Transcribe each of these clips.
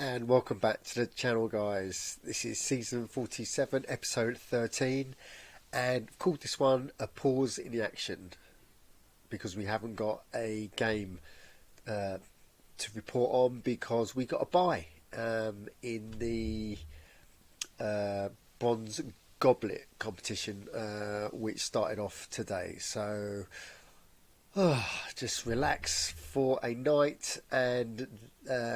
And welcome back to the channel, guys. This is season 47, episode 13, and I've called this one a pause in the action because we haven't got a game to report on because we got a buy in the Bronze Goblet competition, which started off today. So just relax for a night, and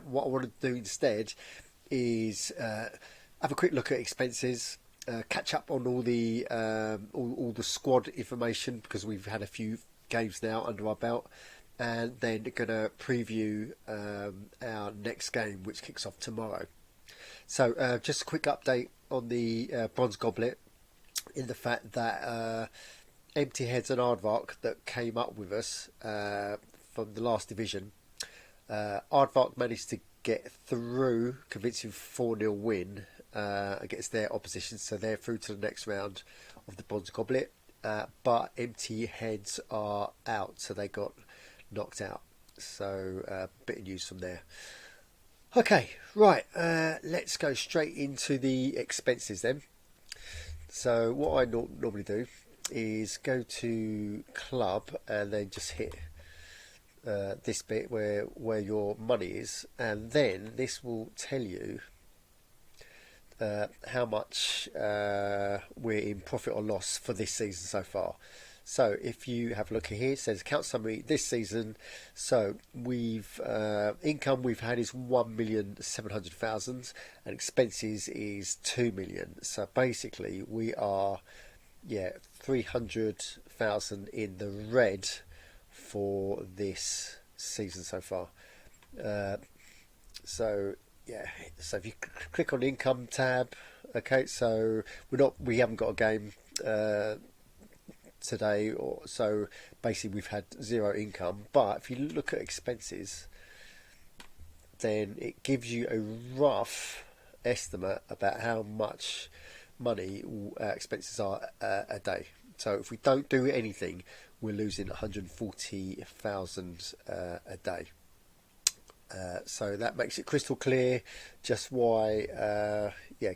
what I want to do instead is have a quick look at expenses, catch up on all the squad information because we've had a few games now under our belt, and then gonna preview our next game, which kicks off tomorrow. So just a quick update on the Bronze Goblet, in the fact that Empty Heads and Aardvark that came up with us from the last division. Aardvark managed to get through, convincing 4-0 win against their opposition, so they're through to the next round of the Bronze Goblet. But Empty Heads are out, so they got knocked out. So bit of news from there. Okay, right, let's go straight into the expenses then. So what I normally do is go to club and then just hit this bit where your money is, and then this will tell you how much we're in profit or loss for this season so far. So if you have a look here, it says account summary this season. So we've income we've had is 1,700,000 and expenses is 2 million. So basically we are 300,000 in the red for this season so far. So if you click on the income tab, okay, so we haven't got a game today, or so basically we've had zero income. But if you look at expenses, then it gives you a rough estimate about how much money expenses are a day. So if we don't do anything, we're losing 140,000 a day. So that makes it crystal clear just why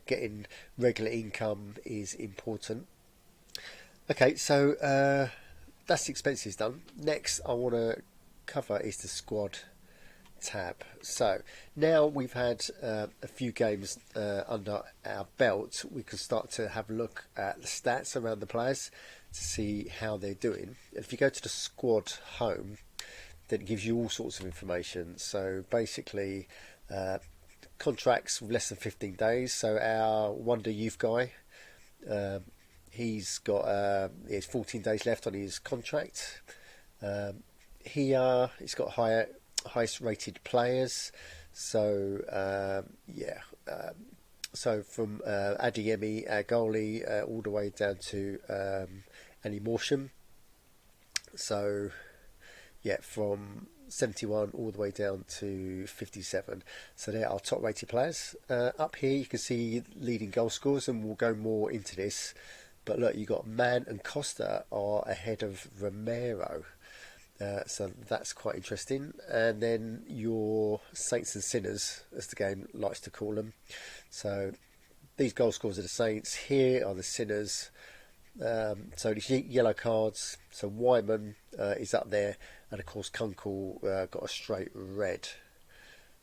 getting regular income is important. Okay, so that's the expenses done. Next I want to cover is the squad tab. So now we've had a few games under our belt, we can start to have a look at the stats around the players to see how they're doing. If you go to the squad home, then it gives you all sorts of information. So basically contracts with less than 15 days. So our Wonder Youth guy, he's got 14 days left on his contract. He's got highest rated players. So so from Adeyemi, our goalie, all the way down to Annie Morsham. So from 71 all the way down to 57. So they're our top rated players. Up here you can see leading goal scorers, and we'll go more into this. But look, you got Mann and Costa are ahead of Romero. So that's quite interesting. And then your Saints and Sinners, as the game likes to call them. So these goal scorers are the Saints, here are the Sinners. So these yellow cards. So Wyman is up there, and of course Kunkel got a straight red.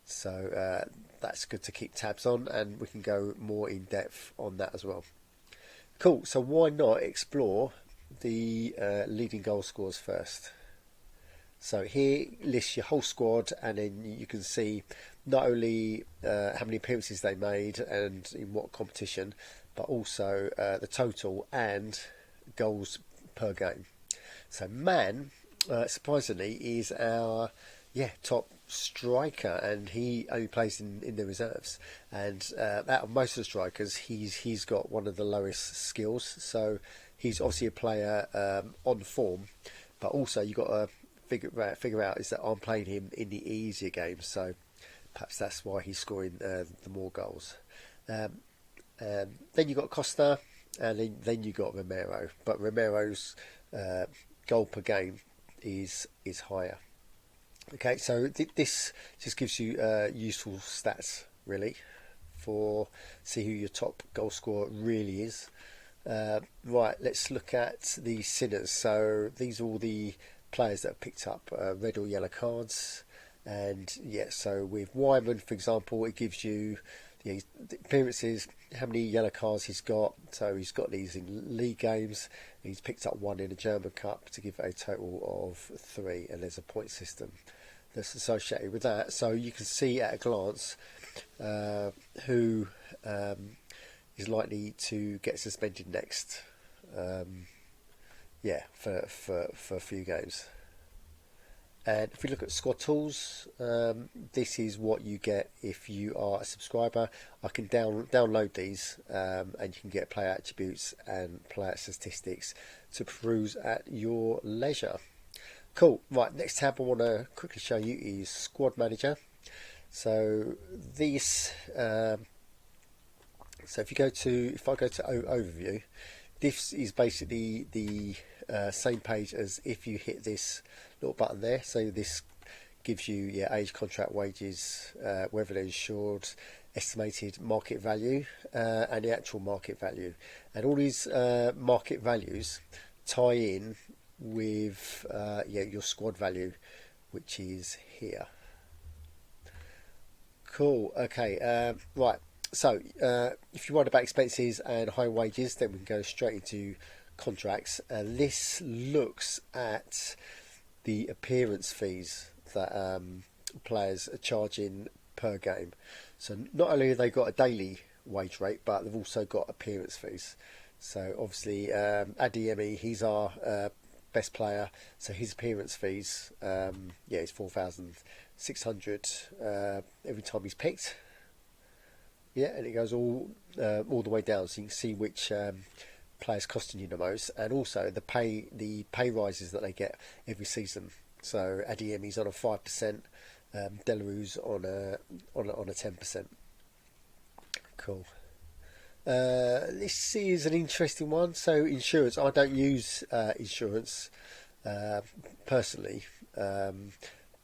So that's good to keep tabs on, and we can go more in depth on that as well. Cool, so why not explore the leading goal scorers first? So here lists your whole squad, and then you can see not only how many appearances they made and in what competition, but also the total and goals per game. So Mann, surprisingly, is our top striker, and he only plays in the reserves. And out of most of the strikers, he's got one of the lowest skills. So he's obviously a player on form, but also you've got to figure out is that I'm playing him in the easier games, so perhaps that's why he's scoring the more goals. Then you got Costa, and then you got Romero, but Romero's goal per game is higher. Okay, so this just gives you useful stats really, for see who your top goal scorer really is. Right, let's look at the sinners. So these are all the players that have picked up red or yellow cards. And yeah, so with Wyman, for example, it gives you the appearances, how many yellow cards he's got. So he's got these in league games. He's picked up one in a German Cup to give a total of 3, and there's a point system that's associated with that. So you can see at a glance who is likely to get suspended next. Yeah, for a few games. And if we look at squad tools, this is what you get if you are a subscriber. I can download these, and you can get player attributes and player statistics to peruse at your leisure. Cool. Right, next tab I want to quickly show you is Squad Manager. So this, so if I go to Overview, this is basically the same page as if you hit this little button there. So this gives you age, contract, wages, whether they're insured, estimated market value, and the actual market value. And all these market values tie in with your squad value, which is here. Cool. Okay. Right. So if you worry about expenses and high wages, then we can go straight into contracts. And this looks at the appearance fees that players are charging per game. So not only have they got a daily wage rate, but they've also got appearance fees. So obviously Adeyemi, he's our best player, so his appearance fees is 4,600 every time he's picked. Yeah, and it goes all the way down, so you can see which players costing you the most, and also the pay rises that they get every season. So Adeyemi's on a 5%, Delarue's on a 10%. Cool. This is an interesting one. So insurance, I don't use insurance personally,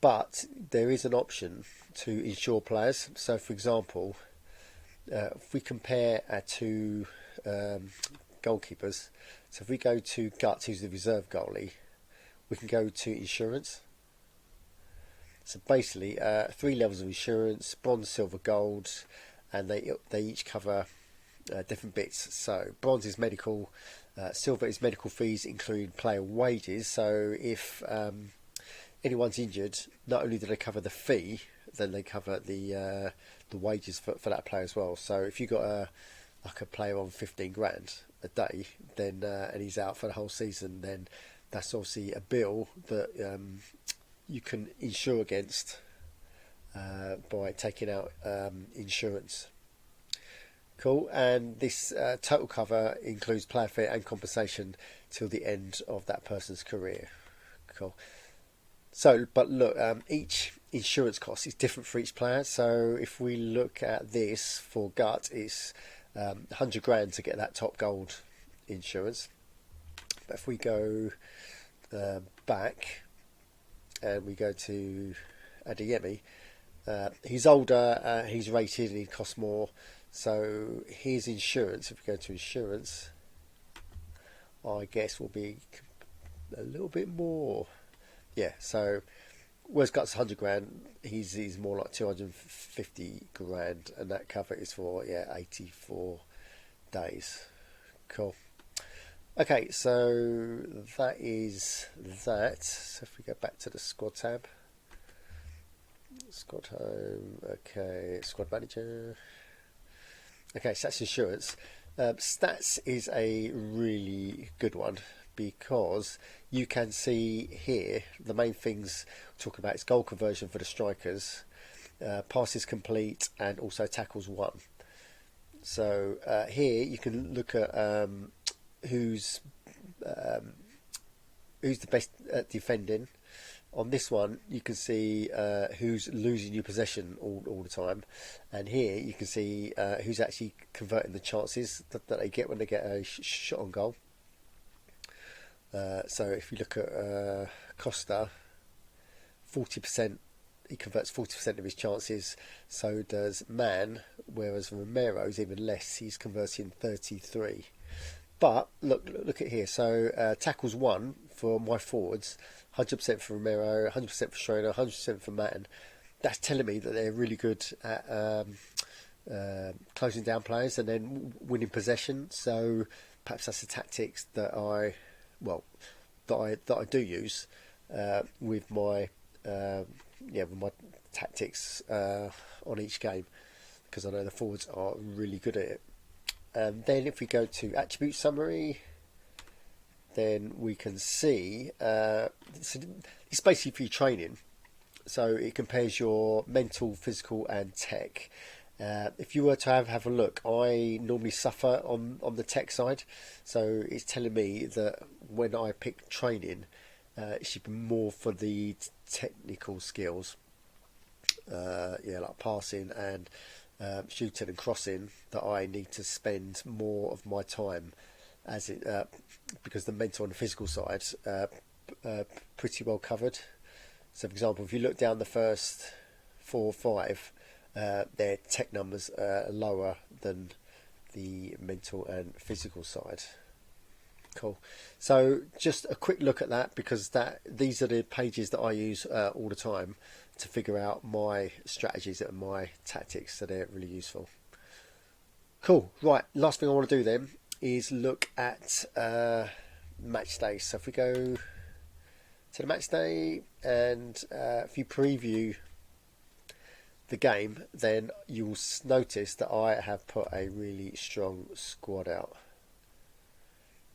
but there is an option to insure players. So for example, if we compare our two goalkeepers, so if we go to Guts, who's the reserve goalie, we can go to insurance. So basically 3 levels of insurance: bronze, silver, gold, and they each cover different bits. So bronze is medical, silver is medical fees including player wages. So if anyone's injured, not only do they cover the fee, then they cover the wages for that player as well. So if you got a player on 15 grand a day, then and he's out for the whole season, then that's obviously a bill that you can insure against by taking out insurance. Cool. And this total cover includes player fee and compensation till the end of that person's career. Cool. So, but look, each insurance cost is different for each player. So if we look at this for Gut, it's 100 grand to get that top gold insurance. But if we go back and we go to Adeyemi, he's older, he's rated, and he costs more. So his insurance, if we go to insurance, I guess will be a little bit more. Yeah, so whereas Guts 100 grand, he's more like 250 grand, and that cover is for 84 days. Cool. Okay, so that is that. So if we go back to the squad tab, squad home, okay, squad manager. Okay, so that's insurance. Stats is a really good one because you can see here the main things talk about is goal conversion for the strikers, passes complete, and also tackles won. So here you can look at who's the best at defending. On this one, you can see who's losing your possession all the time, and here you can see who's actually converting the chances that they get when they get a shot on goal. So if you look at Costa, 40% he converts 40% of his chances. So does Man, whereas Romero's even less. He's converting 33. But look at here. So tackles 1 for my forwards, 100% for Romero, 100% for Schroeder, 100% for Man. That's telling me that they're really good at closing down players and then winning possession. So perhaps that's the tactics that I do use with my tactics on each game, because I know the forwards are really good at it. And then if we go to attribute summary, then we can see it's basically for your training. So it compares your mental, physical and tech. If you were to have a look, I normally suffer on the tech side. So it's telling me that when I pick training, it should be more for the technical skills. Like passing and shooting and crossing, that I need to spend more of my time because the mental and the physical side pretty well covered. So for example, if you look down the first 4 or 5, their tech numbers are lower than the mental and physical side. Cool. So just a quick look at that, because these are the pages that I use all the time to figure out my strategies and my tactics, so they're really useful. Cool. Right, last thing I want to do then is look at match day. So if we go to the match day and if you preview the game, then you will notice that I have put a really strong squad out.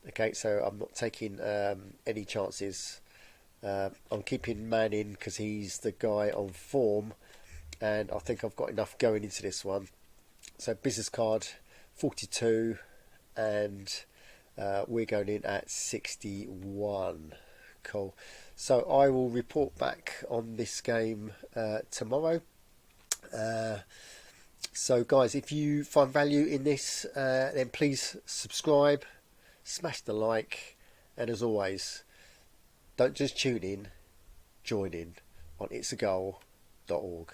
Okay, so I'm not taking any chances. I'm keeping Man in because he's the guy on form, and I think I've got enough going into this one. So business card 42, and we're going in at 61. Cool. So I will report back on this game tomorrow. So guys, if you find value in this, then please subscribe, smash the like, and as always, don't just tune in, join in on itsAgoal.org.